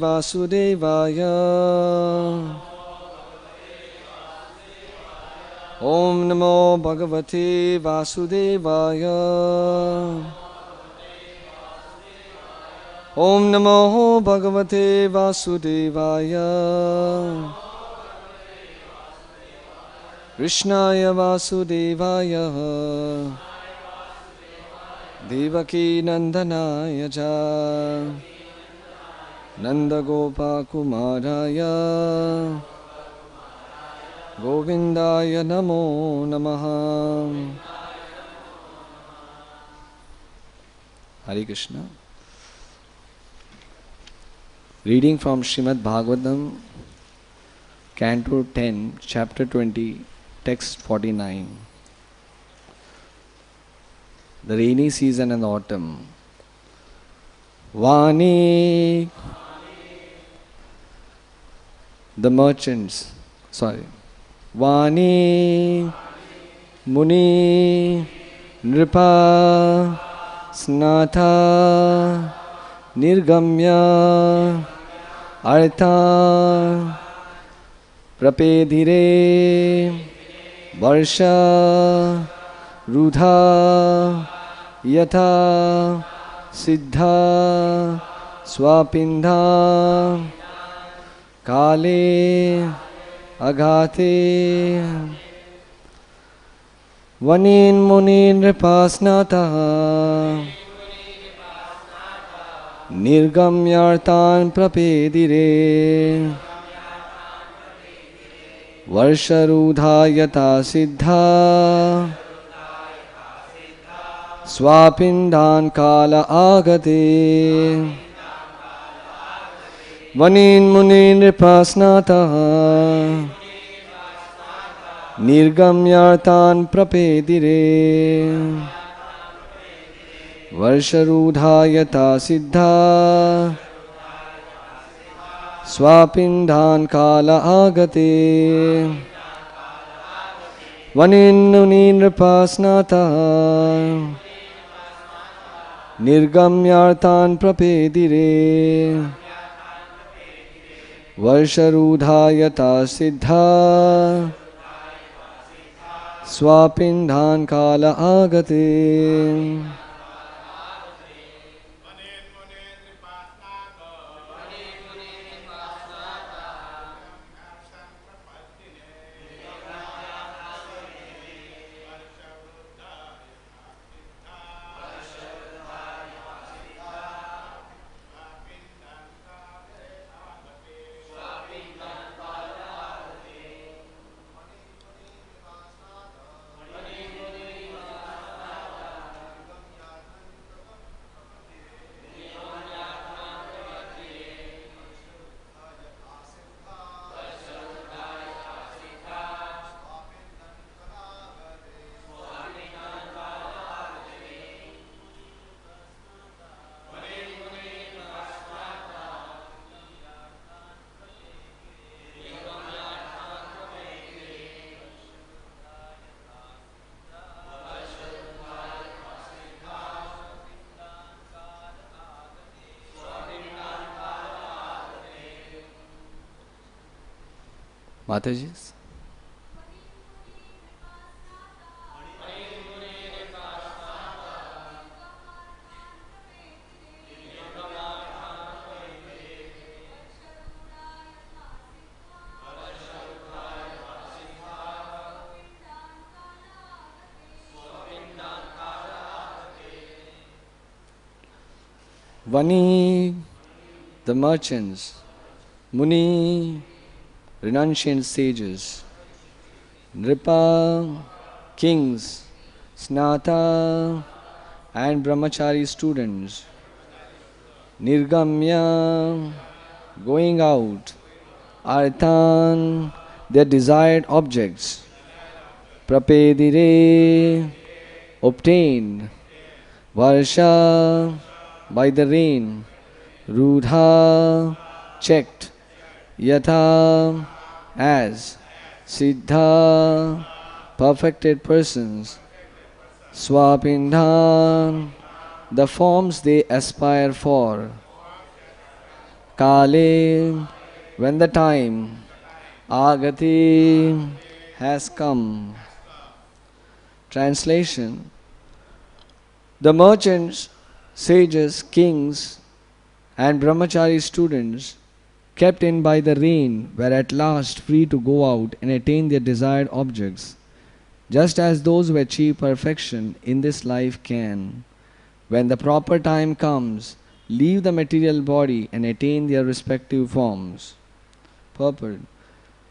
वासुदेवाय ॐ नमो भगवते वासुदेवाय ॐ नमो भगवते वासुदेवाय कृष्णाय वासुदेवाय देवकी नंदनाय च नंदगोपकुमाराय गोविंदाय नमो नमः। Hare Krishna. Reading from Srimad Bhagavatam, Canto 10, Chapter 20, Text 49. The rainy season and autumn. Vani, the merchants, Vani, Muni, Nripa, Snatha, Nirgamya, Artha, Prapedhire, Varsha, Rudha, Yatha, Siddha, Swapindha, Kale, Aghate, Vanin Munin Repasnata, Nirgamyartan Prapedire, Varsharudha Yata Siddha, Swapindan Kala Agate, Vanin Munin Repasnata, Nirgamyartan Prapedire, Varsharudha Yata Siddha, Swapindan Kala Agate, Vanin Munin Repasnata, Nirgamyartan Prapedire, Varsharudha Yata Siddha, Swapindhan Kala Agate. Mataji. Vani, the merchants, Muni, renunciant sages, Nripa, kings, Snata, and Brahmachari students, Nirgamya, going out, Arthan, their desired objects, Prapedire, obtained, Varsha, by the rain, Rudha, checked, Yatha, as, Siddha, perfected persons, Swapindhan, the forms they aspire for, Kale, when the time, Agati has come. Translation: the merchants, sages, kings, and brahmachari students, kept in by the rain, were at last free to go out and attain their desired objects, just as those who achieve perfection in this life can, when the proper time comes, leave the material body and attain their respective forms. Purport.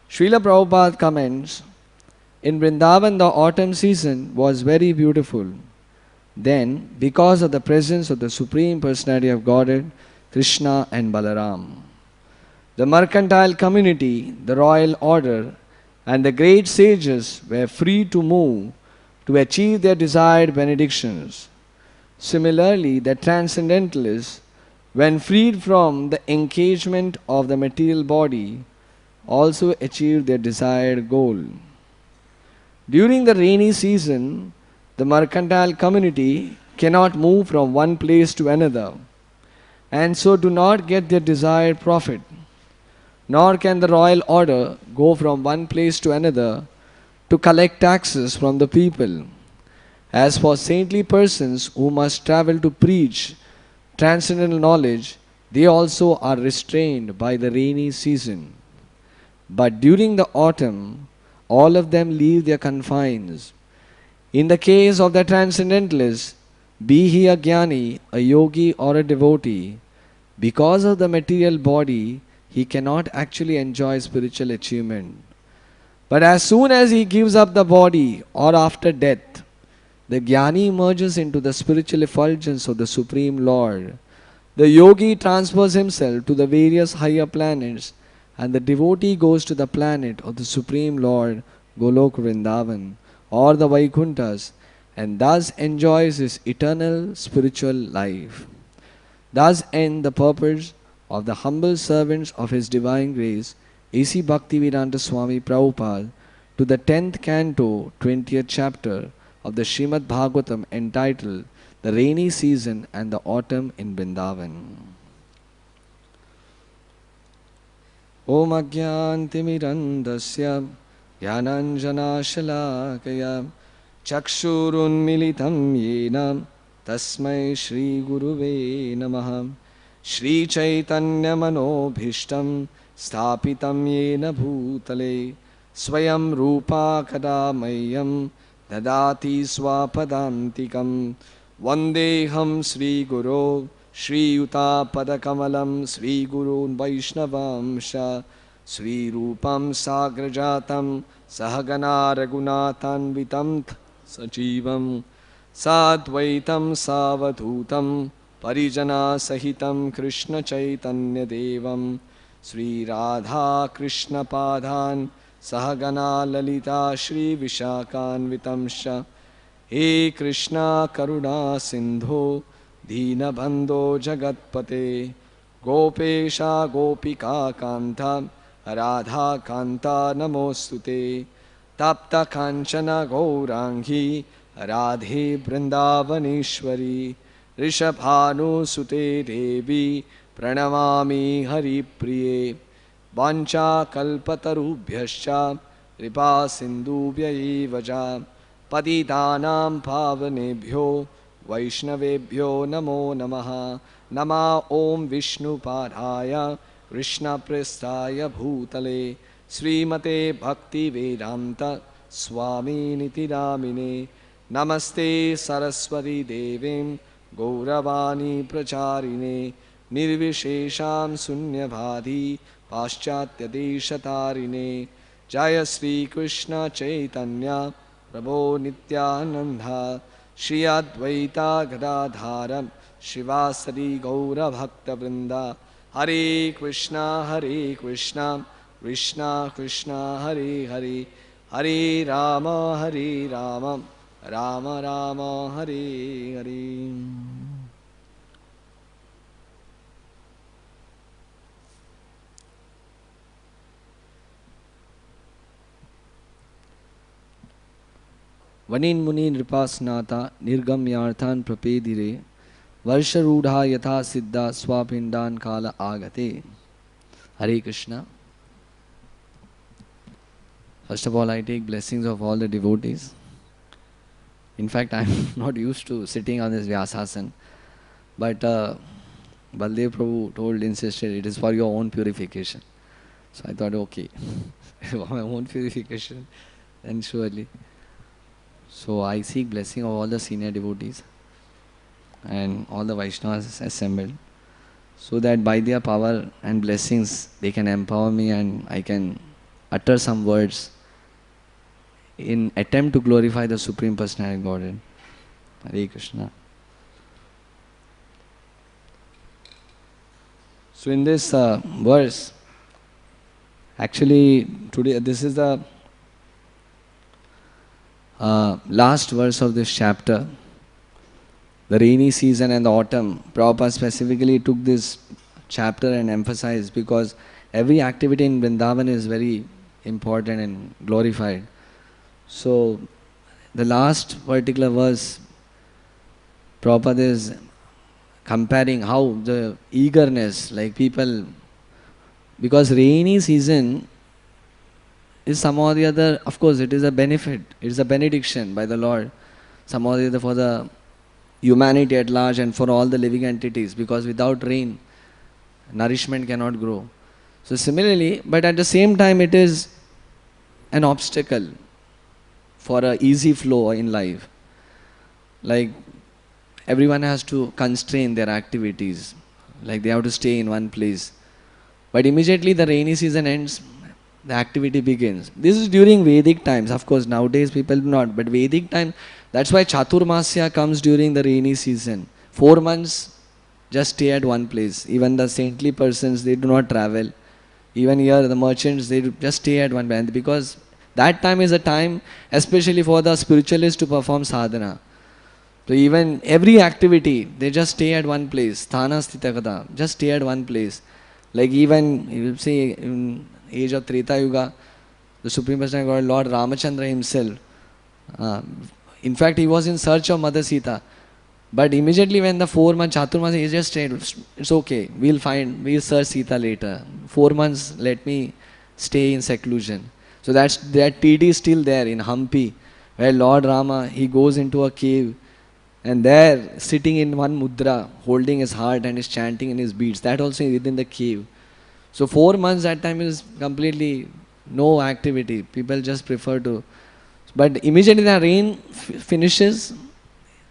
Srila Prabhupada comments, in Vrindavan the autumn season was very beautiful. Then, because of the presence of the Supreme Personality of Godhead, Krishna and Balaram, the mercantile community, the royal order, and the great sages were free to move to achieve their desired benedictions. Similarly, the transcendentalists, when freed from the engagement of the material body, also achieved their desired goal. During the rainy season, the mercantile community cannot move from one place to another, and so do not get their desired profit. Nor can the royal order go from one place to another to collect taxes from the people. As for saintly persons who must travel to preach transcendental knowledge, they also are restrained by the rainy season. But during the autumn, all of them leave their confines. In the case of the transcendentalist, be he a jnani, a yogi, or a devotee, because of the material body, he cannot actually enjoy spiritual achievement. But as soon as he gives up the body or after death, the jnani emerges into the spiritual effulgence of the Supreme Lord. The yogi transfers himself to the various higher planets, and the devotee goes to the planet of the Supreme Lord, Golok Vrindavan, or the Vaikunthas, and thus enjoys his eternal spiritual life. Thus end the purpose of the humble servants of His Divine Grace, A.C. Bhaktivedanta Swami Prabhupada, to the 10th canto, 20th chapter of the Srimad Bhagavatam entitled The Rainy Season and the Autumn in Vrindavan. Om Ajnantimirandasya Jnananjanashalakaya Chakshurunmilitam Yena Tasmai Shri Guruve Namaha. Shri Chaitanya Manobhishtam Sthapitam Yena Bhutale Swayam Rupa Kadamayam Dadati Swapadantikam Vandeham Sri Guru Shri Yuta Padakamalam Sri Gurun Vaishnavamsha Sri Rupam Sagrajatam Sahagana Raghunathanvitam Sajivam Sadvaitam Savadhutam Parijana Sahitam Krishna Chaitanya Devam Sri Radha Krishna Padhan Sahagana Lalita Shri Vishakhanvitamsha. He Krishna Karuna Sindho Dina Bandho Jagatpate Gopesha Gopika Kanta Radha Kanta Namostute Tapta Kanchana Gaurangi Radhe Vrindavaneshwari Rishabhanu Sute Devi Pranamami Hari Priye Vancha Kalpatarubhyascha Kripa Sindhubhya Evaja Patitanam Pavanebhyo Vaishnavebhyo Namo Namaha. Nama Om Vishnu Padhaya Krishna Prestaya Bhutale Srimate Bhakti Vedanta Swami Niti Namine. Namaste Saraswati Devim Gauravani Pracharine Nirvishesham Sunyabhadi Paschatya Deshatarine. Jaya Sri Krishna Chaitanya Prabhu Nityananda Shri Advaita Gadadharam Shivasari Gaura Bhakta Vrinda. Hare Krishna Krishna Krishna Hare Hare Hare Rama Rama Rama Hare Hare. Vanin Muni Nripasnata Nirgamyarthan Prapedire Varsharudha Yatha Siddha Swapindan Kala Agate. Hare Krishna. First of all, I take blessings of all the devotees. In fact, I'm not used to sitting on this Vyasasana, but Baldev Prabhu insisted it is for your own purification. So I thought, okay, for my own purification, then surely. So I seek blessing of all the senior devotees and all the Vaishnavas assembled, so that by their power and blessings they can empower me and I can utter some words in attempt to glorify the Supreme Personality of Godhead. Hare Krishna. So in this verse, actually today this is the last verse of this chapter. The rainy season and the autumn. Prabhupada specifically took this chapter and emphasized because every activity in Vrindavan is very important and glorified. So the last particular verse, Prabhupada is comparing how the eagerness, like people, because rainy season is somehow or the other, of course it is a benefit, it is a benediction by the Lord, somehow or the other for the humanity at large and for all the living entities, because without rain, nourishment cannot grow. So similarly, but at the same time it is an obstacle for an easy flow in life. Like everyone has to constrain their activities, like they have to stay in one place. But immediately the rainy season ends, the activity begins. This is during Vedic times. Of course, nowadays people do not, but Vedic time, that's why Chaturmasya comes during the rainy season. 4 months, just stay at one place. Even the saintly persons, they do not travel. Even here, the merchants, they just stay at one place. Because that time is a time, especially for the spiritualists to perform sadhana. So even every activity, they just stay at one place. Sthana Sthitakata, just stay at one place. Like even, you say, in age of Treta Yuga, the Supreme Personality of God, Lord Ramachandra himself, in fact he was in search of Mother Sita, but immediately when the 4 months Chaturmasya, he just said, it's okay, we'll search Sita later. 4 months let me stay in seclusion. So that TD is still there in Hampi, where Lord Rama, he goes into a cave and there sitting in one mudra, holding his heart and is chanting in his beads, that also within the cave. So 4 months that time is completely no activity. People just prefer to. But immediately the rain finishes,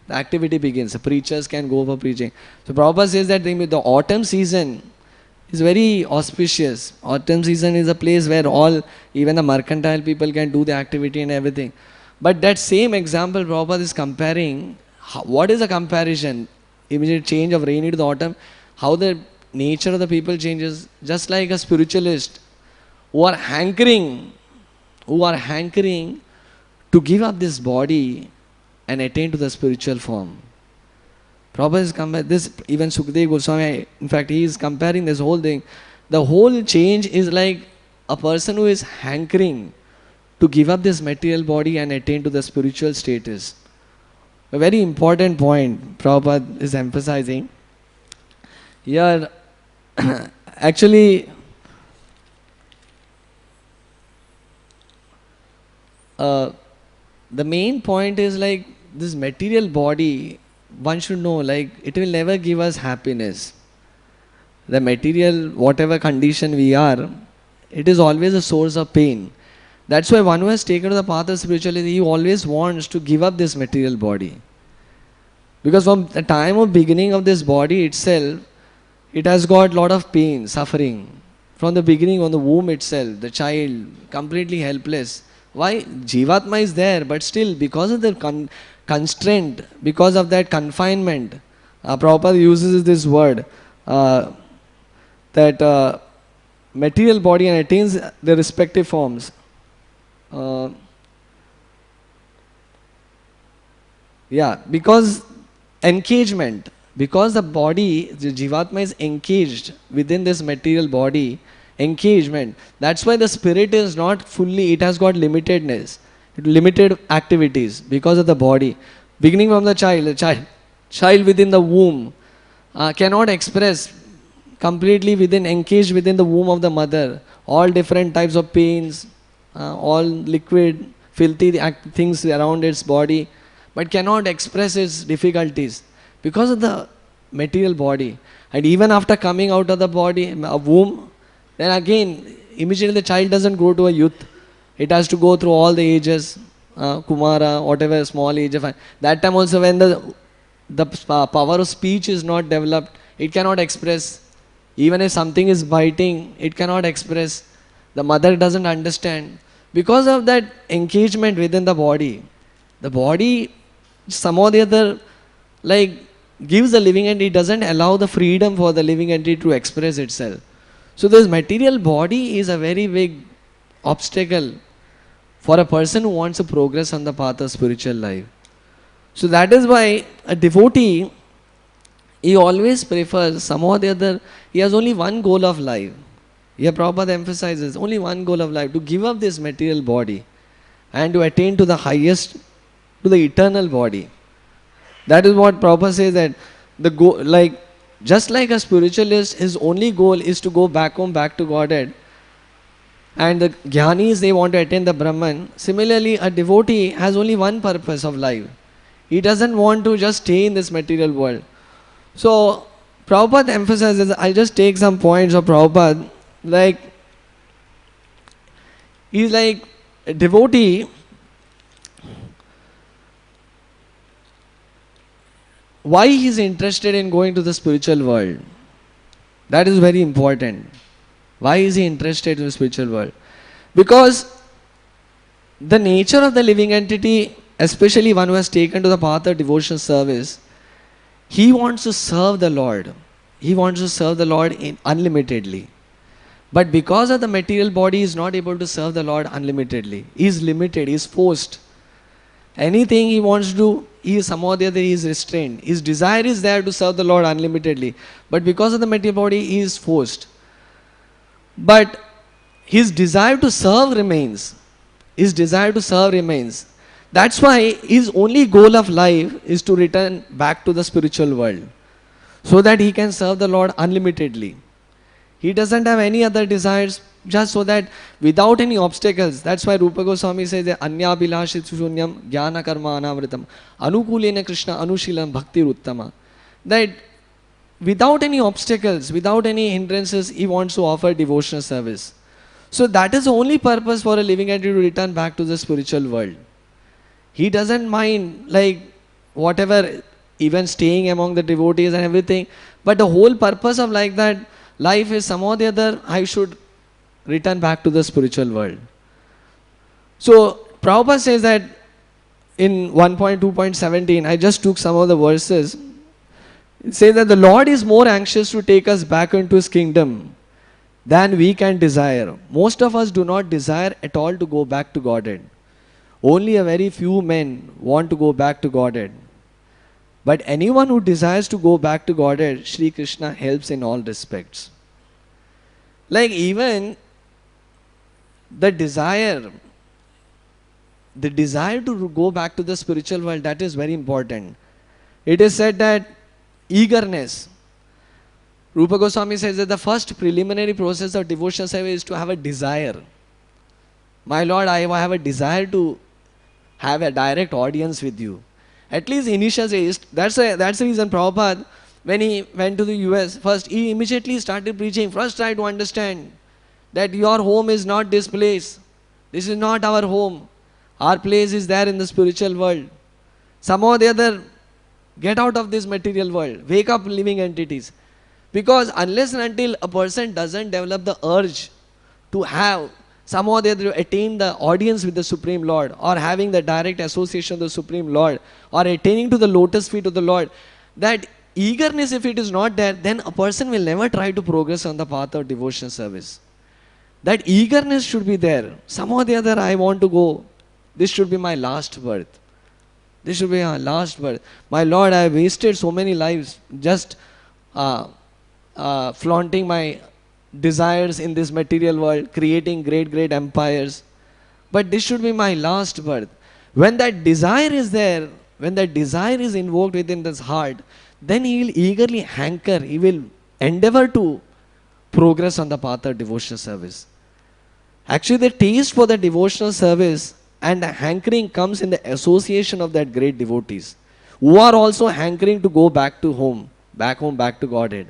the activity begins. The preachers can go for preaching. So Prabhupada says that the autumn season is very auspicious. Autumn season is a place where all, even the mercantile people can do the activity and everything. But that same example Prabhupada is comparing. What is the comparison? Immediate change of rainy to the autumn. How the nature of the people changes, just like a spiritualist who are hankering to give up this body and attain to the spiritual form. Prabhupada is comparing this, even Sukadeva Goswami, in fact he is comparing this whole thing. The whole change is like a person who is hankering to give up this material body and attain to the spiritual status. A very important point Prabhupada is emphasizing. Here, actually, the main point is like this material body, one should know, like it will never give us happiness. The material, whatever condition we are, it is always a source of pain. That's why one who has taken to the path of spirituality, he always wants to give up this material body. Because from the time of beginning of this body itself, it has got lot of pain, suffering. From the beginning, on the womb itself, the child, completely helpless. Why? Jivatma is there, but still, because of the constraint, because of that confinement, Prabhupada uses this word, that material body and attains the respective forms. Because engagement. Because the body, the Jivatma is engaged within this material body, engagement. That's why the spirit is not fully, it has got limitedness, limited activities because of the body. Beginning from the child within the womb cannot express completely within, encaged within the womb of the mother. All different types of pains, all liquid, filthy things around its body, but cannot express its difficulties because of the material body. And even after coming out of the body, a womb, then again, immediately the child doesn't go to a youth. It has to go through all the ages, Kumara, whatever small age of. That time also when the power of speech is not developed, it cannot express. Even if something is biting, it cannot express. The mother doesn't understand. Because of that engagement within the body some or the other like gives the living entity, doesn't allow the freedom for the living entity to express itself. So this material body is a very big obstacle for a person who wants to progress on the path of spiritual life. So that is why a devotee, he always prefers some or the other, he has only one goal of life. Here Prabhupada emphasizes only one goal of life, to give up this material body and to attain to the highest, to the eternal body. That is what Prabhupada says, that the goal, like just like a spiritualist, his only goal is to go back home, back to Godhead. And the jnanis, they want to attain the Brahman. Similarly, a devotee has only one purpose of life. He doesn't want to just stay in this material world. So Prabhupada emphasizes, I'll just take some points of Prabhupada. Like, he's like a devotee. Why he's interested in going to the spiritual world? That is very important. Why is he interested in the spiritual world? Because the nature of the living entity, especially one who has taken to the path of devotional service, he wants to serve the Lord. He wants to serve the Lord unlimitedly. But because of the material body, he is not able to serve the Lord unlimitedly. He is limited, he is forced. Anything he wants to do, he is somehow or the other, he is restrained. His desire is there to serve the Lord unlimitedly. But because of the material body, he is forced. But his desire to serve remains. His desire to serve remains. That's why his only goal of life is to return back to the spiritual world, so that he can serve the Lord unlimitedly. He doesn't have any other desires, just so that without any obstacles. That's why Rupa Goswami says that Anya Bilashit Shunyam Jnana Karma Anavritam Anukulena Krishna Anushilam Bhakti Uttama. That without any obstacles, without any hindrances, he wants to offer devotional service. So that is the only purpose for a living entity to return back to the spiritual world. He doesn't mind like whatever, even staying among the devotees and everything. But the whole purpose of like that life is some or the other, I should return back to the spiritual world. So Prabhupada says that in 1.2.17, I just took some of the verses. It says that the Lord is more anxious to take us back into His kingdom than we can desire. Most of us do not desire at all to go back to Godhead. Only a very few men want to go back to Godhead. But anyone who desires to go back to Godhead, Sri Krishna helps in all respects. Like even the desire to go back to the spiritual world, that is very important. It is said that eagerness. Rupa Goswami says that the first preliminary process of devotional service is to have a desire. My Lord, I have a desire to have a direct audience with you. At least initial stage. That's the reason Prabhupada, when he went to the US, first he immediately started preaching. First try to understand that your home is not this place. This is not our home. Our place is there in the spiritual world. Somehow or the other, get out of this material world. Wake up, living entities. Because unless and until a person doesn't develop the urge to have somehow they attain the audience with the Supreme Lord, or having the direct association with the Supreme Lord, or attaining to the lotus feet of the Lord, that eagerness, if it is not there, then a person will never try to progress on the path of devotional service. That eagerness should be there. Somehow or the other, I want to go. This should be my last birth. This should be my last birth. My Lord, I have wasted so many lives just flaunting my desires in this material world, creating great empires. But this should be my last birth. When that desire is there, when that desire is invoked within this heart, then he will eagerly hanker, he will endeavor to progress on the path of devotional service. Actually, the taste for the devotional service and the hankering comes in the association of that great devotees who are also hankering to go back to home, back to Godhead.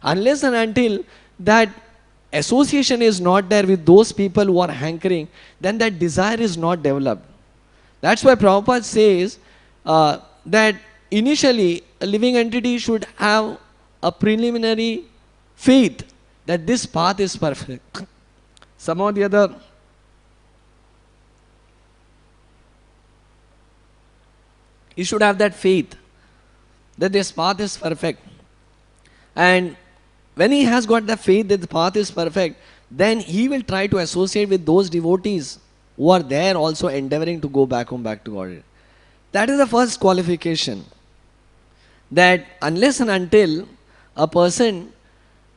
Unless and until that association is not there with those people who are hankering, then that desire is not developed. That's why Prabhupada says that initially a living entity should have a preliminary faith that this path is perfect. Some or the other, he should have that faith that this path is perfect. And when he has got the faith that the path is perfect, then he will try to associate with those devotees who are there also endeavoring to go back home, back to God. That is the first qualification. That unless and until a person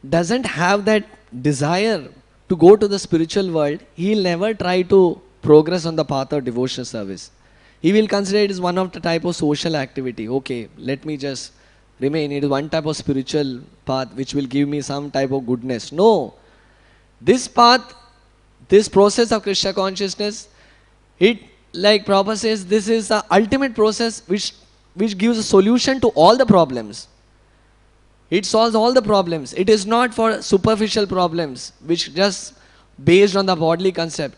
doesn't have that desire to go to the spiritual world, he will never try to progress on the path of devotional service. He will consider it as one of the type of social activity. Okay, let me just remain. It is one type of spiritual path which will give me some type of goodness. No. This path, this process of Krishna consciousness, it, like Prabhupada says, this is the ultimate process which gives a solution to all the problems. It solves all the problems. It is not for superficial problems which just based on the bodily concept.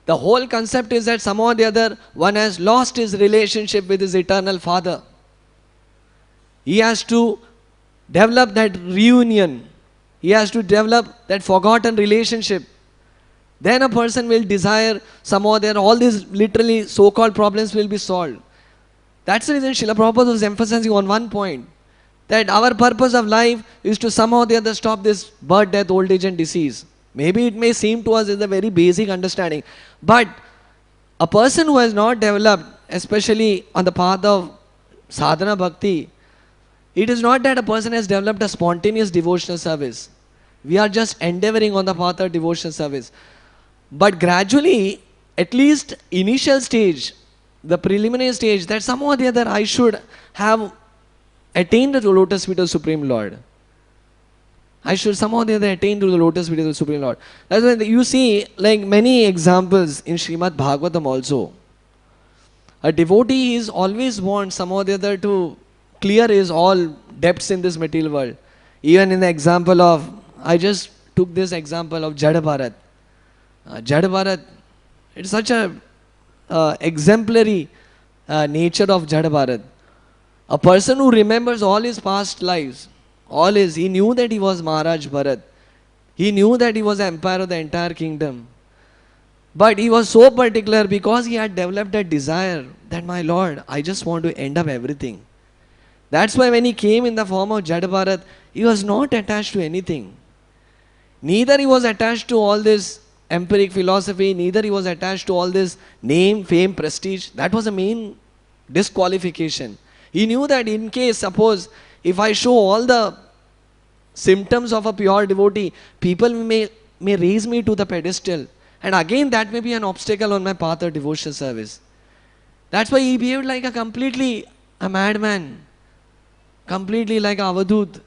The whole concept is that somehow or the other one has lost his relationship with his eternal Father. He has to develop that reunion. He has to develop that forgotten relationship. Then a person will desire somehow or the other all these literally so-called problems will be solved. That's the reason Srila Prabhupada was emphasizing on one point, that our purpose of life is to somehow or the other stop this birth, death, old age and disease. Maybe it may seem to us as a very basic understanding, but a person who has not developed, especially on the path of sadhana bhakti, it is not that a person has developed a spontaneous devotional service. We are just endeavoring on the path of devotional service. But gradually, at least initial stage, the preliminary stage, that somehow or the other I should have attained the lotus feet of the Supreme Lord. I should somehow or the other attain to the lotus feet of the Supreme Lord. That's why you see like many examples in Srimad Bhagavatam also. A devotee is always wants somehow or the other to clear his all depths in this material world. Even in the example of, I just took this example of Jada Bharat. Jada Bharat, it's such a exemplary nature of Jada Bharat. A person who remembers all his past lives, he knew that he was Maharaj Bharat. He knew that he was the empire of the entire kingdom. But he was so particular because he had developed a desire that, my Lord, I just want to end up everything. That's why when he came in the form of Jada Bharat, he was not attached to anything. Neither he was attached to all this empiric philosophy, neither he was attached to all this name, fame, prestige. That was the main disqualification. He knew that in case, suppose, if I show all the symptoms of a pure devotee, people may raise me to the pedestal. And again, that may be an obstacle on my path of devotional service. That's why he behaved like a madman. Completely like a Avadhut,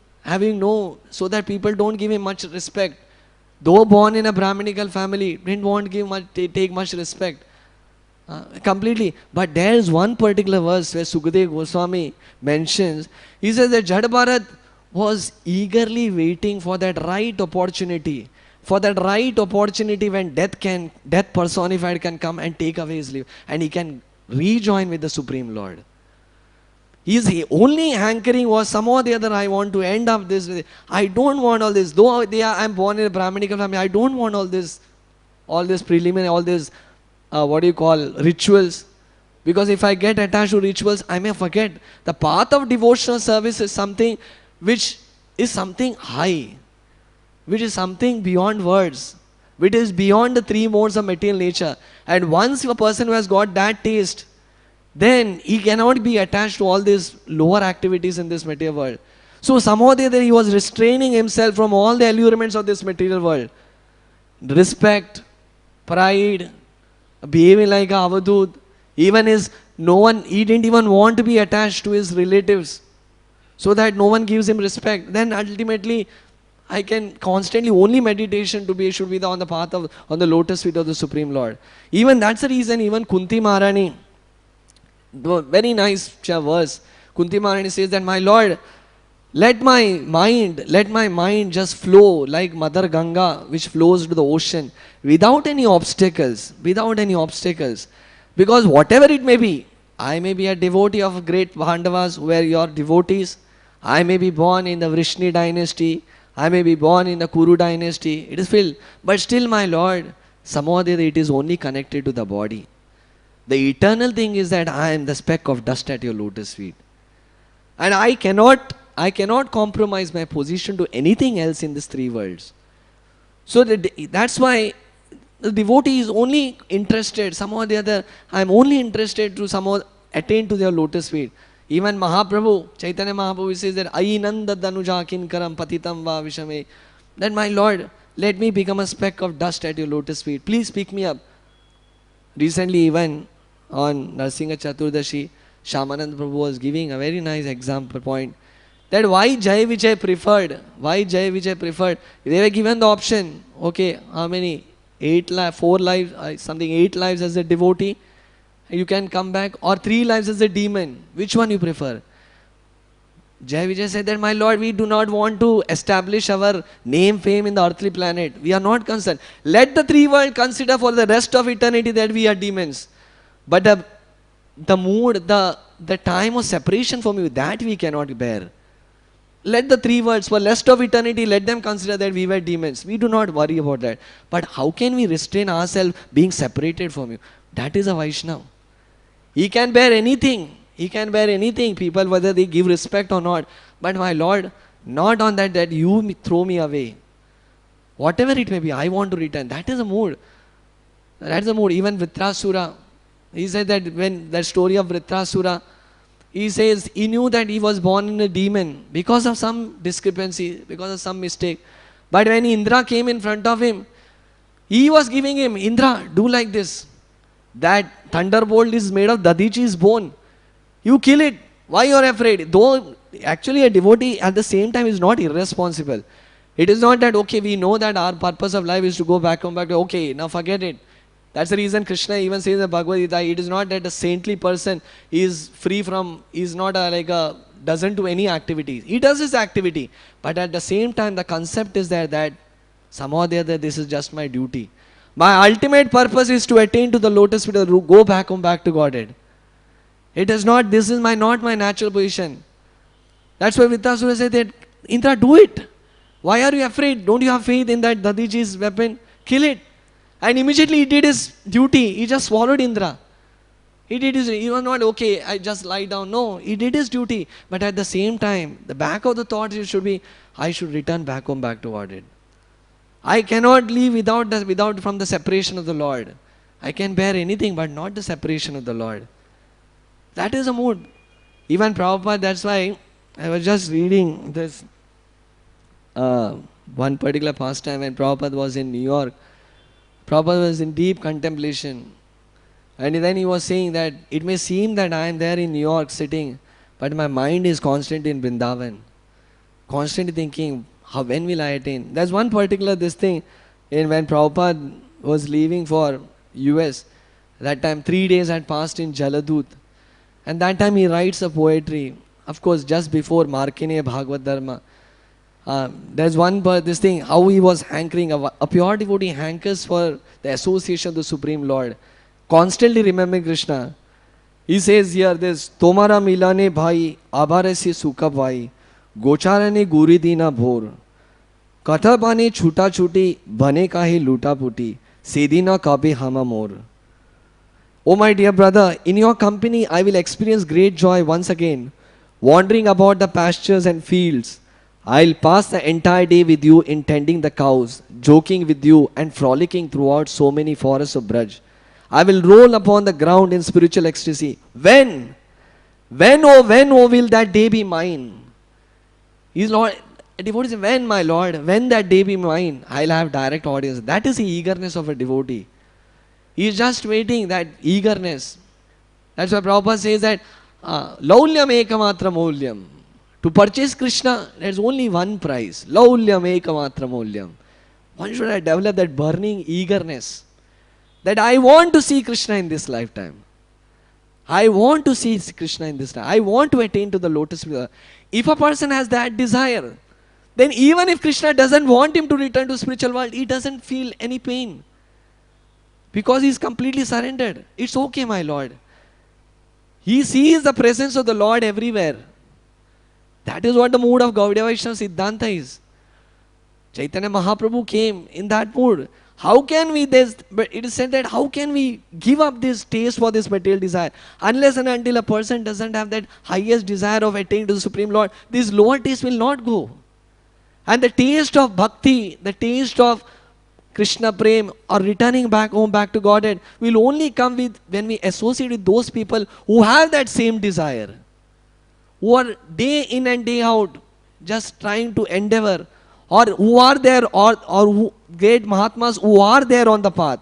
so that people don't give him much respect. Though born in a Brahminical family, didn't want to take much respect. Completely. But there is one particular verse where Sukadeva Goswami mentions, he says that Jada Bharat was eagerly waiting for that right opportunity. For that right opportunity when death personified can come and take away his life. And he can rejoin with the Supreme Lord. His only hankering was somehow or the other, I want to end up this. I don't want all this. Though I am born in a Brahminical family, I don't want all this preliminary, all this, rituals. Because if I get attached to rituals, I may forget. The path of devotional service is something which is something high, which is something beyond words, which is beyond the three modes of material nature. And once a person who has got that taste, then he cannot be attached to all these lower activities in this material world. So somehow he was restraining himself from all the allurements of this material world. Respect, pride, behaving like a Avadhut, he didn't even want to be attached to his relatives. so that no one gives him respect, then ultimately I can constantly only meditation to be should be on the path of on the lotus feet of the Supreme Lord. Even that's the reason even Kunti Maharani, very nice verse. Kunti Maharani says that my Lord, let my mind just flow like Mother Ganga, which flows to the ocean without any obstacles, without any obstacles. Because whatever it may be, I may be a devotee of great Pandavas who were your devotees. I may be born in the Vrishni dynasty. I may be born in the Kuru dynasty. It is filled. But still, my Lord, somehow it is only connected to the body. The eternal thing is that I am the speck of dust at your lotus feet. And I cannot compromise my position to anything else in these three worlds. So that's why the devotee is only interested, somehow or the other, I am only interested to somehow attain to their lotus feet. Even Mahaprabhu, Chaitanya Mahaprabhu says that, Ainanda danuja kinkaram patitam va vishame. That my Lord, let me become a speck of dust at your lotus feet. Please pick me up. Recently even on Narsingha Chaturdashi, Shyamananda Prabhu was giving a very nice example point. That why Jai Vijay preferred, they were given the option, okay, how many, 4 lives, something 8 lives as a devotee, you can come back, or 3 lives as a demon, which one you prefer? Jai Vijay said that, my Lord, we do not want to establish our name, fame in the earthly planet, we are not concerned. Let the 3 world consider for the rest of eternity that we are demons. But the mood, the time of separation from you, that we cannot bear. Let the 3 worlds, for rest of eternity, let them consider that we were demons. We do not worry about that. But how can we restrain ourselves being separated from you? That is a Vaishnava. He can bear anything. He can bear anything, people, whether they give respect or not. But my Lord, not on that you throw me away. Whatever it may be, I want to return. That is a mood. That is a mood. Even Vritrasura, he said that when that story of Vritrasura, he says he knew that he was born in a demon because of some discrepancy, because of some mistake. But when Indra came in front of him, he was giving him, Indra, do like this. That thunderbolt is made of Dadichi's bone. You kill it. Why you are afraid? Though actually a devotee at the same time is not irresponsible. It is not that, okay, we know that our purpose of life is to go back home, okay, now forget it. That's the reason Krishna even says in the Bhagavad Gita, it is not that a saintly person is free from, is not doesn't do any activities. He does his activity. But at the same time, the concept is there that somehow or the other, this is just my duty. My ultimate purpose is to attain to the lotus feet, go back home, back to Godhead. It is not, this is not my natural position. That's why Vritrasura said that, Indra, do it. Why are you afraid? Don't you have faith in that Dadiji's weapon? Kill it. And immediately he did his duty. He just swallowed Indra. He was not, okay, I just lie down. No, he did his duty. But at the same time, the back of the thought should be, I should return back home, back to Godhead. I cannot live without from the separation of the Lord. I can bear anything, but not the separation of the Lord. That is a mood. Even Prabhupada, that's why I was just reading this one particular pastime when Prabhupada was in New York. Prabhupada was in deep contemplation. And then he was saying that it may seem that I am there in New York sitting, but my mind is constantly in Vrindavan. Constantly thinking, when will I attain? There's one particular thing, when Prabhupada was leaving for US, that time 3 days had passed in Jaladut. And that time he writes a poetry, of course just before Markandeya Bhagavad Dharma. There's this thing, how he was hankering, a pure devotee hankers for the association of the Supreme Lord, constantly remembering Krishna. He says here this, Tomara milane bhai, abharasi sukha bhai, gocharane guri dina bhor, katha bane chuta chuti, bane kahi luta puti, sedina kabe hama mor. Oh my dear brother, in your company I will experience great joy once again, wandering about the pastures and fields. I'll pass the entire day with you in tending the cows, joking with you and frolicking throughout so many forests of Braj. I will roll upon the ground in spiritual ecstasy. When oh will that day be mine? He's Lord, devotee says, when my Lord, when that day be mine, I'll have direct audience. That is the eagerness of a devotee. He is just waiting, that eagerness. That's why Prabhupada says that, laulyam ekamatra moulyam. To purchase Krishna, there's only one price. Laulyam ekamatra moulyam. One should have developed that burning eagerness that I want to see Krishna in this lifetime. I want to see Krishna in this time. I want to attain to the lotus feet. If a person has that desire, then even if Krishna doesn't want him to return to spiritual world, he doesn't feel any pain. Because he is completely surrendered. It's okay, my Lord. He sees the presence of the Lord everywhere. That is what the mood of Gaudiya Vaishnava Siddhanta is. Chaitanya Mahaprabhu came in that mood. How can we this? But it is said that how can we give up this taste for this material desire? Unless and until a person doesn't have that highest desire of attaining to the Supreme Lord, this lower taste will not go. And the taste of bhakti, the taste of Krishna Prem or returning back home, back to Godhead will only come with when we associate with those people who have that same desire. Who are day in and day out just trying to endeavor, or who are there, or who, great Mahatmas who are there on the path.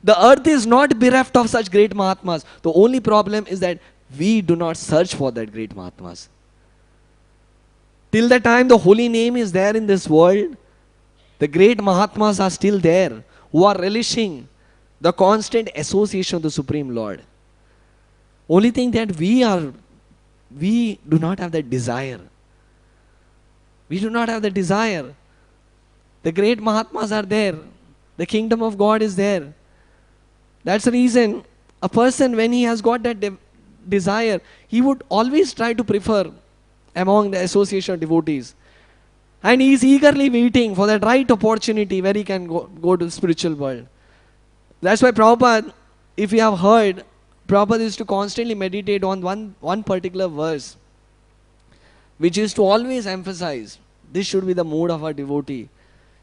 The earth is not bereft of such great Mahatmas. The only problem is that we do not search for that great Mahatmas. Till the time the holy name is there in this world, the great Mahatmas are still there, who are relishing the constant association of the Supreme Lord. Only thing that we do not have that desire. We do not have the desire. The great Mahatmas are there. The kingdom of God is there. That's the reason a person, when he has got that desire, he would always try to prefer among the association of devotees. And he is eagerly waiting for that right opportunity where he can go to the spiritual world. That's why Prabhupada, if you have heard, Prabhupada is to constantly meditate on one particular verse, which is to always emphasize, this should be the mood of a devotee.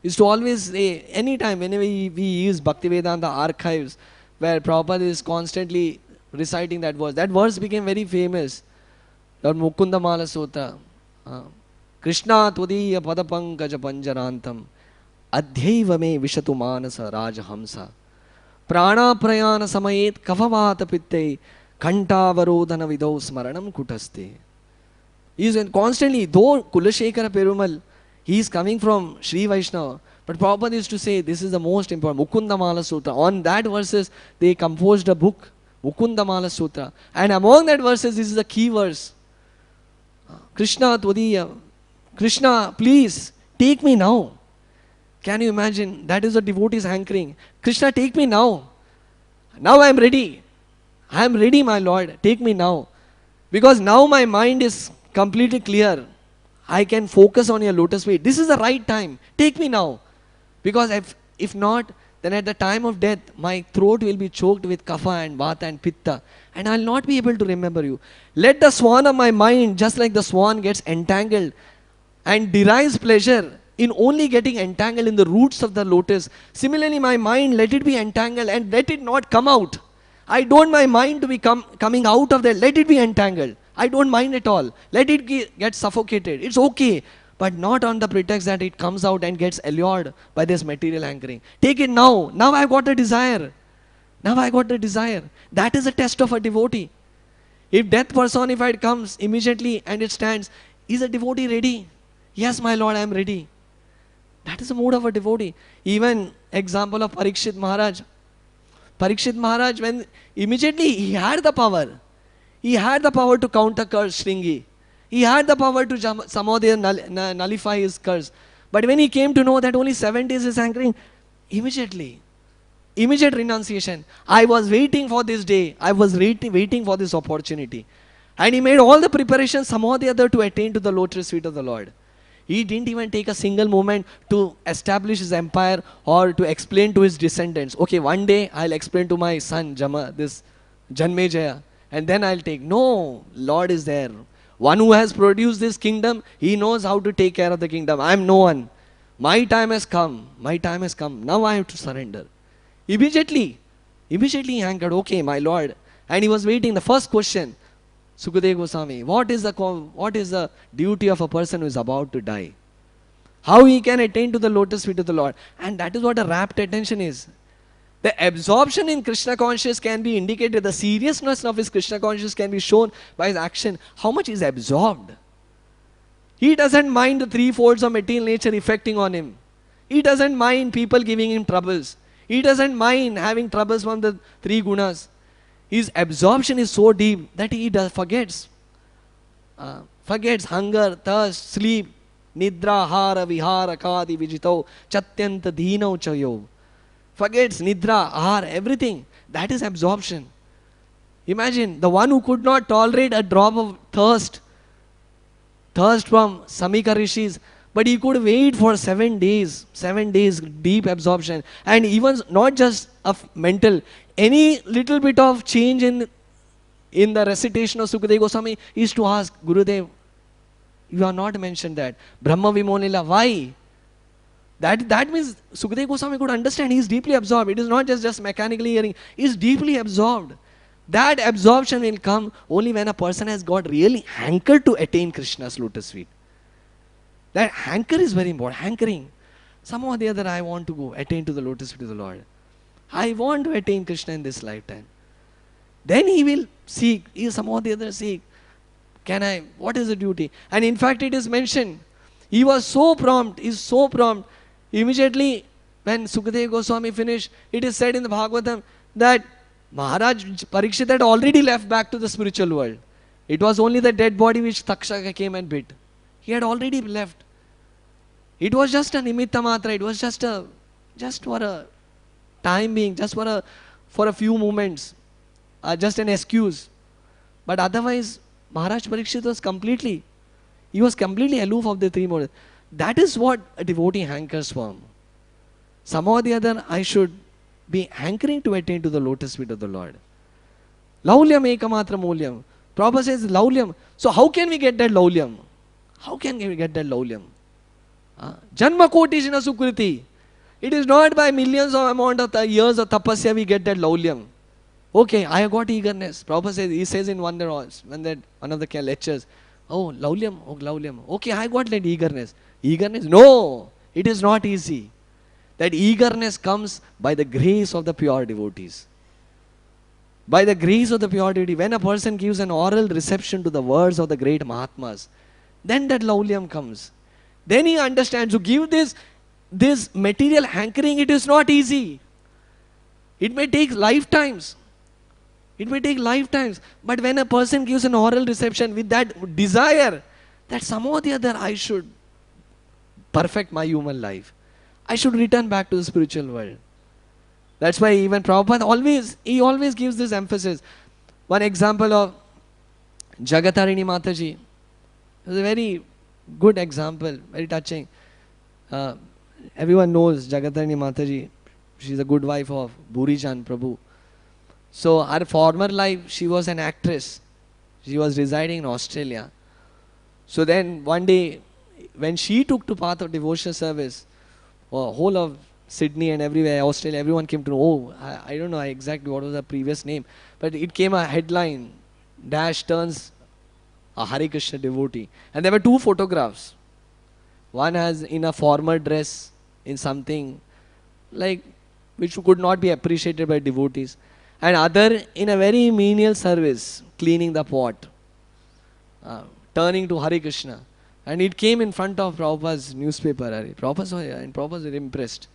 Is to always say, anytime, whenever we use Bhaktivedanta archives, where Prabhupada is constantly reciting that verse became very famous. The Mukunda Mala Sutra. Krishna Tvadiya Padapankaja Panjarantam Adhyaiva me Vishatu Manasa Rajahamsa Prana Prayana Samayet Kavavata Pitte Kantavarodhana Vidau Smaranam Kutaste. He is constantly, though Kulashekara Perumal, he is coming from Sri Vaishnava, but Prabhupada used to say this is the most important, Mukunda Mala Sutra. On that verses, they composed a book, Mukunda Mala Sutra. And among that verses, this is the key verse. Krishna Tvadiya, Krishna, please, take me now. Can you imagine? That is the devotee's hankering. Krishna, take me now. Now I am ready. I am ready, my Lord. Take me now. Because now my mind is completely clear. I can focus on your lotus feet. This is the right time. Take me now. Because if not, then at the time of death, my throat will be choked with kapha and vata and pitta. And I will not be able to remember you. Let the swan of my mind, just like the swan gets entangled and derives pleasure in only getting entangled in the roots of the lotus. Similarly, my mind, let it be entangled and let it not come out. I don't my mind to be coming out of there. Let it be entangled. I don't mind at all. Let it get suffocated. It's okay. But not on the pretext that it comes out and gets allured by this material anchoring. Take it now. Now I've got a desire. Now I got the desire. That is a test of a devotee. If death personified comes immediately and it stands, is a devotee ready? Yes, my Lord, I am ready. That is the mood of a devotee. Even example of Parikshit Maharaj. Parikshit Maharaj, when immediately he had the power. He had the power to counter curse Shringi. He had the power to Samodaya nullify his curse. But when he came to know that only 7 days is anchoring, immediate renunciation. I was waiting for this day. I was waiting for this opportunity. And he made all the preparations somehow or the other to attain to the lotus feet of the Lord. He didn't even take a single moment to establish his empire or to explain to his descendants. Okay, one day I'll explain to my son this Janmejaya, and then I'll take. No, Lord is there. One who has produced this kingdom, he knows how to take care of the kingdom. I am no one. My time has come. My time has come. Now I have to surrender. Immediately he anchored. Okay, my Lord. And he was waiting. The first question, Sukadeva Goswami, what is the duty of a person who is about to die? How he can attain to the lotus feet of the Lord? And that is what a rapt attention is. The absorption in Krishna consciousness can be indicated. The seriousness of his Krishna consciousness can be shown by his action. How much is absorbed? He doesn't mind the three folds of material nature affecting on him. He doesn't mind people giving him troubles. He doesn't mind having troubles from the three gunas. His absorption is so deep that he forgets. Forgets hunger, thirst, sleep, nidra, hara, vihara, kadi, vijito, chatyanta, dhinau, chayo. Forgets nidra, ahar, everything. That is absorption. Imagine the one who could not tolerate a drop of thirst from Samika Rishis, but he could wait for 7 days, deep absorption. And even not just of mental, any little bit of change in the recitation of Sukadeva Goswami is to ask, Gurudev, you have not mentioned that. Brahma Vimonila, why? That means Sukadeva Goswami could understand, he is deeply absorbed. It is not just mechanically hearing, he is deeply absorbed. That absorption will come only when a person has got really hankered to attain Krishna's lotus feet. That hanker is very important. Hankering. Somehow or the other, I want to go attain to the lotus feet of the Lord. I want to attain Krishna in this lifetime. Then he will seek. He will somehow or the other seek. What is the duty? And in fact, it is mentioned. He was so prompt. He is so prompt. Immediately, when Sukadeva Goswami finished, it is said in the Bhagavatam that Maharaj Parikshit had already left back to the spiritual world. It was only the dead body which Takshaka came and bit. He had already left. It was just a nimitta matra. It was just for a time being, just for a few moments, just an excuse. But otherwise, Maharaj Parikshit was completely aloof of the three modes. That is what a devotee hankers for. Somehow or the other, I should be hankering to attain to the lotus feet of the Lord. Laulyam ekamatra mulyam. Prabhupada says laulyam. So how can we get that laulyam? How can we get that laulyam? Janma kotishina sukriti. It is not by millions of amount of years of tapasya we get that laulyam. Okay, I have got eagerness. Prabhupada says, he says in one of the lectures, oh, laulyam. Okay, I got that eagerness. Eagerness? No, it is not easy. That eagerness comes by the grace of the pure devotees. By the grace of the pure devotee, when a person gives an oral reception to the words of the great Mahatmas, then that laulyam comes. Then he understands, to give this material hankering, it is not easy. It may take lifetimes. But when a person gives an oral reception with that desire, that somehow or the other I should perfect my human life. I should return back to the spiritual world. That's why even Prabhupada always gives this emphasis. One example of Jagatarini Mataji is a very good example, very touching. Everyone knows Jagatarini Mataji. She is a good wife of Buri Chand Prabhu. So her former life, she was an actress. She was residing in Australia. So then one day, when she took to path of devotional service, whole of Sydney and everywhere, Australia, everyone came to know, I don't know exactly what was her previous name, but it came a headline, Dash turns a Hare Krishna devotee. And there were two photographs. One has in a formal dress, in something like which could not be appreciated by devotees. And other in a very menial service, cleaning the pot, turning to Hare Krishna. And it came in front of Prabhupada's newspaper. Prabhupada was impressed.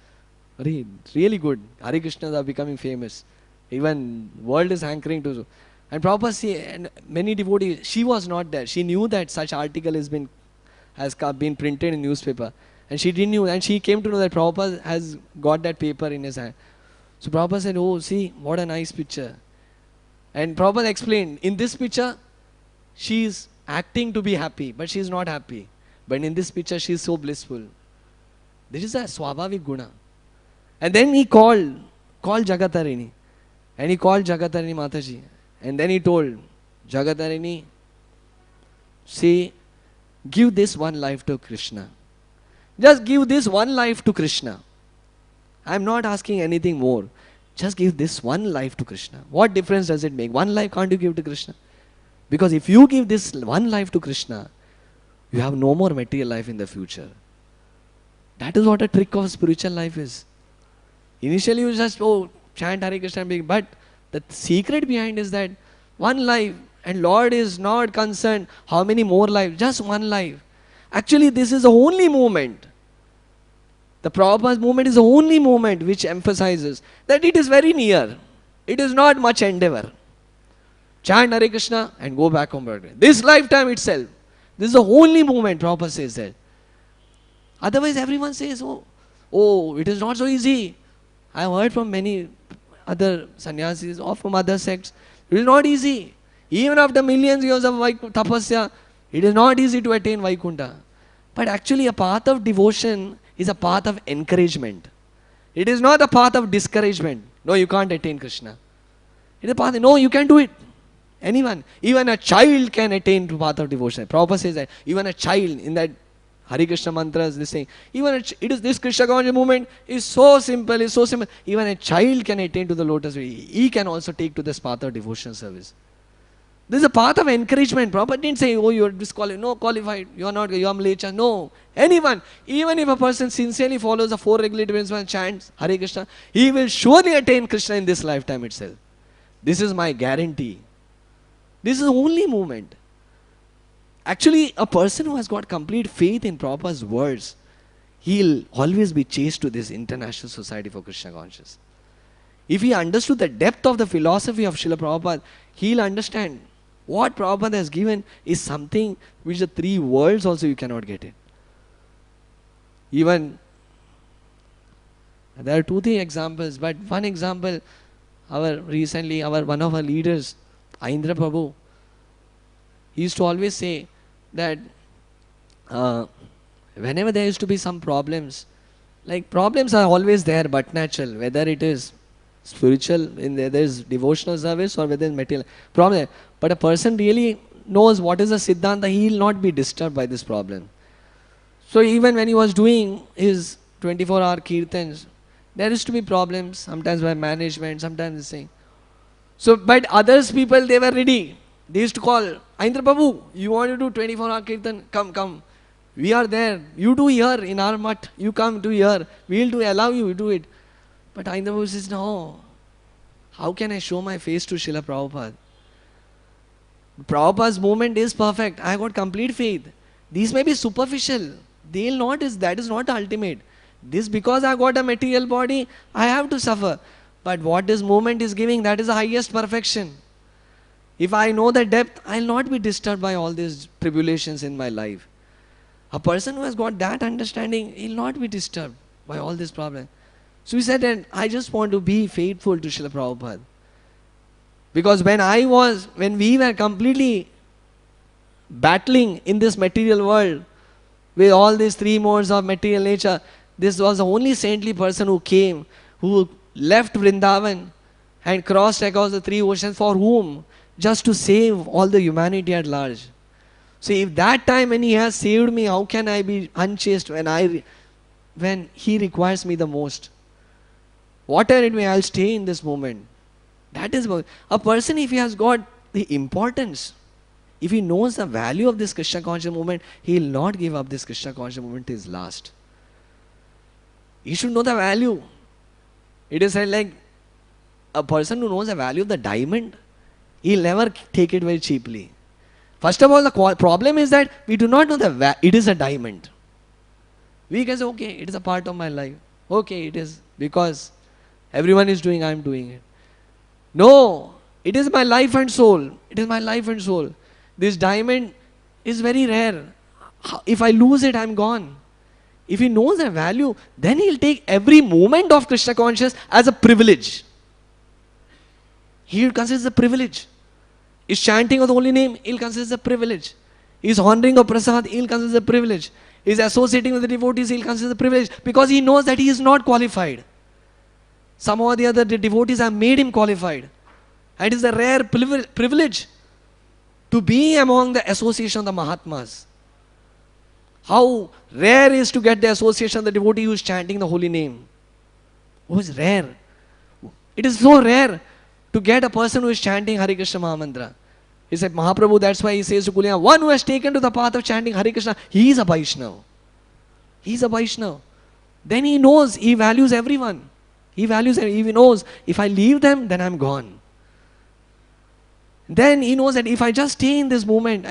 Really good. Hare Krishnas are becoming famous. Even world is hankering to. And Prabhupada, and many devotees, she was not there. She knew that such article has been printed in newspaper. And she didn't know. And she came to know that Prabhupada has got that paper in his hand. So Prabhupada said, oh, see, what a nice picture. And Prabhupada explained, in this picture, she is acting to be happy, but she is not happy. But in this picture, she is so blissful. This is a swabhavik guna. And then he called Jagatarini. And he called Jagatarini Mataji. And then he told, Jagatarini, say, give this one life to Krishna. Just give this one life to Krishna. I am not asking anything more. Just give this one life to Krishna. What difference does it make? One life can't you give to Krishna? Because if you give this one life to Krishna, you have no more material life in the future. That is what a trick of spiritual life is. Initially you just, chant Hare Krishna, but the secret behind is that one life, and Lord is not concerned how many more lives, just one life. Actually, this is the only movement. The Prabhupada's movement is the only movement which emphasizes that it is very near. It is not much endeavor. Chant Hare Krishna and go back home. This lifetime itself. This is the only movement Prabhupada says that. Otherwise everyone says, oh, it is not so easy. I have heard from many other sannyasis or from other sects. It is not easy. Even after millions of years of tapasya, it is not easy to attain Vaikunta. But actually a path of devotion is a path of encouragement. It is not a path of discouragement. No, you can't attain Krishna. It is a path, no, you can do it. Anyone, even a child can attain to path of devotion. Prabhupada says that even a child in that Hare Krishna mantras, this thing, even it is this Krishna conscious movement is so simple, is so simple. Even a child can attain to the lotus way. He can also take to this path of devotion service. This is a path of encouragement. Prabhupada didn't say, oh, you are disqualified. No, qualified. You are not, you are mlecha. No. Anyone, even if a person sincerely follows the 4 regulative principles and chants Hare Krishna, he will surely attain Krishna in this lifetime itself. This is my guarantee. This is the only movement. Actually, a person who has got complete faith in Prabhupada's words, he'll always be chased to this International Society for Krishna Consciousness. If he understood the depth of the philosophy of Srila Prabhupada, he'll understand what Prabhupada has given is something which the 3 worlds also you cannot get it. Even, there are 2-3 examples, but one example, one of our leaders, Aindra Prabhu, he used to always say that whenever there used to be some problems, like problems are always there but natural, whether it is spiritual, there is devotional service or whether it's material problem. But a person really knows what is the Siddhanta, he will not be disturbed by this problem. So even when he was doing his 24-hour kirtans, there used to be problems, sometimes by management, sometimes this thing. So, but others people, they were ready. They used to call, Aindra Prabhu, you want to do 24-hour kirtan? Come. We are there. You do here in our mutt. You come to here. We will allow you to do it. But Aindra Prabhu says, no. How can I show my face to Srila Prabhupada? Prabhupada's movement is perfect. I got complete faith. These may be superficial. That is not ultimate. This because I got a material body, I have to suffer. But what this movement is giving, that is the highest perfection. If I know the depth, I will not be disturbed by all these tribulations in my life. A person who has got that understanding, he will not be disturbed by all these problems. So he said, and I just want to be faithful to Srila Prabhupada. Because when we were completely battling in this material world, with all these 3 modes of material nature, this was the only saintly person who came, who left Vrindavan and crossed across the 3 oceans for whom? Just to save all the humanity at large. So if that time when he has saved me, how can I be unchaste when he requires me the most? Whatever it may, I'll stay in this moment. That is a person, if he has got the importance, if he knows the value of this Krishna conscious movement, he will not give up this Krishna conscious movement till his last. He should know the value. It is like a person who knows the value of the diamond, he'll never take it very cheaply. First of all, the problem is that we do not know it is a diamond. We can say, okay, it is a part of my life. Okay, it is because everyone is doing, I am doing it. No, it is my life and soul. It is my life and soul. This diamond is very rare. If I lose it, I am gone. If he knows the value, then he'll take every moment of Krishna consciousness as a privilege. He will consider it a privilege. Is chanting of the holy name, he'll consider it a privilege. Is honoring of prasad, he'll consider it a privilege. Is associating with the devotees, he'll consider it a privilege. Because he knows that he is not qualified. Somehow or the other, the devotees have made him qualified. And it is a rare privilege to be among the association of the Mahatmas. How rare is to get the association of the devotee who is chanting the holy name. Oh, it's rare. It is so rare to get a person who is chanting Hare Krishna Mahamantra. He said, Mahaprabhu, that's why he says to Kulina, one who has taken to the path of chanting Hare Krishna, he is a Vaishnava. He is a Vaishnava. Then he knows, he values everyone. He values them. He knows, if I leave them, then I'm gone. Then he knows that if I just stay in this moment,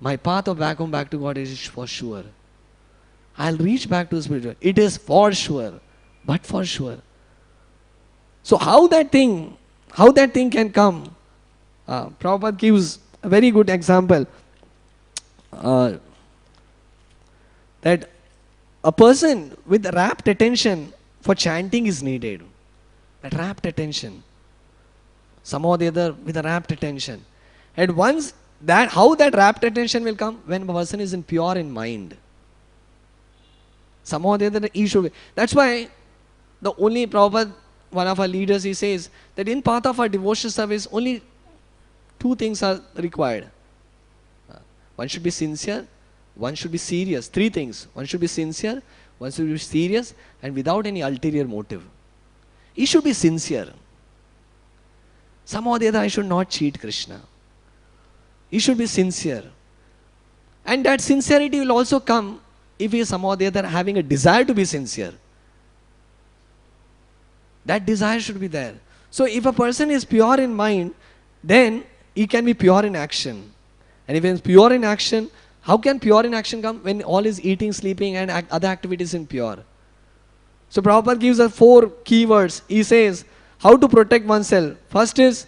My path of back home, back to God is for sure. I'll reach back to spiritual. It is for sure, but for sure. So how that thing can come? Prabhupada gives a very good example. That a person with rapt attention for chanting is needed. That rapt attention. Somehow or the other with a rapt attention. And once that, how that rapt attention will come? When a person is in pure in mind. Somehow or the other he should be. That's why the only Prabhupada, one of our leaders, he says that in path of our devotional service, only two things are required. One should be sincere, one should be serious. Three things. One should be sincere, one should be serious, and without any ulterior motive. He should be sincere. Somehow or the other I should not cheat Krishna. He should be sincere. And that sincerity will also come if he is somehow or the other having a desire to be sincere. That desire should be there. So if a person is pure in mind, then he can be pure in action. And if he is pure in action, how can pure in action come? When all is eating, sleeping and other activities impure. So Prabhupada gives us 4 keywords. He says how to protect oneself. First is